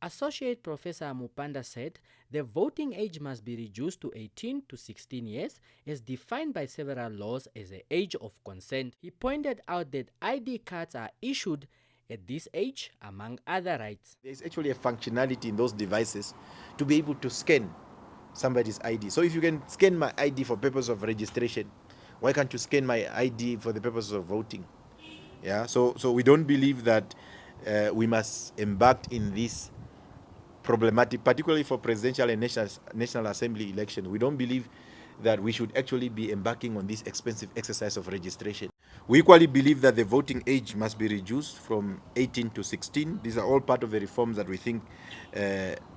Associate Professor Amupanda said the voting age must be reduced to 18 to 16 years as defined by several laws as the age of consent. He pointed out that ID cards are issued at this age among other rights. There's actually a functionality in those devices to be able to scan somebody's ID. So if you can scan my ID for purpose of registration, why can't you scan my ID for the purpose of voting? Yeah, so we don't believe that we must embark in this problematic, particularly for presidential and national assembly election. We don't believe that we should actually be embarking on this expensive exercise of registration. We equally believe that the voting age must be reduced from 18 to 16. These are all part of the reforms that we think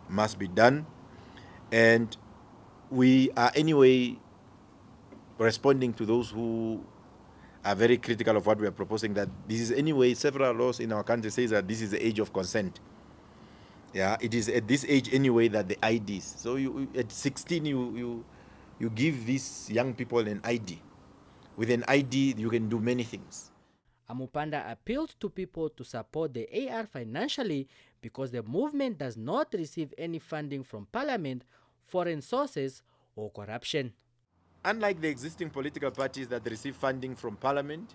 must be done. And we are anyway responding to those who are very critical of what we are proposing, that this is anyway, several laws in our country says that this is the age of consent. Yeah, it is at this age anyway that the IDs. So you at 16 you give these young people an ID. With an ID you can do many things. Amupanda appealed to people to support the AR financially because the movement does not receive any funding from parliament, foreign sources, or corruption. Unlike the existing political parties that receive funding from parliament,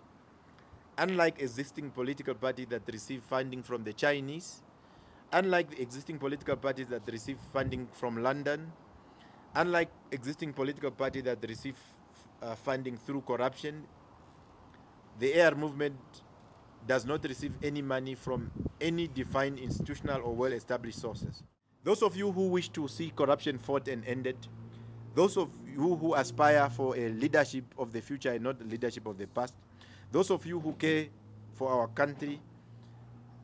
unlike existing political parties that receive funding from the Chinese, unlike the existing political parties that receive funding from London, unlike existing political parties that receive funding through corruption, the AR movement does not receive any money from any defined institutional or well-established sources. Those of you who wish to see corruption fought and ended, those of you who aspire for a leadership of the future and not the leadership of the past, those of you who care for our country,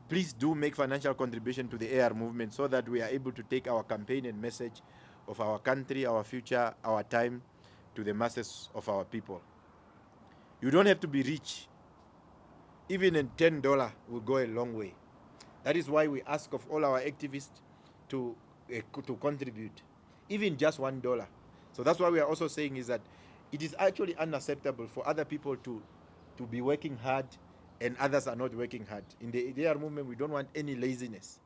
please do make financial contribution to the AR movement so that we are able to take our campaign and message of our country, our future, our time to the masses of our people. You don't have to be rich. Even a $10 will go a long way. That is why we ask of all our activists to contribute, even just $1. So that's why we are also saying is that it is actually unacceptable for other people to be working hard and others are not working hard. In the AR movement, we don't want any laziness.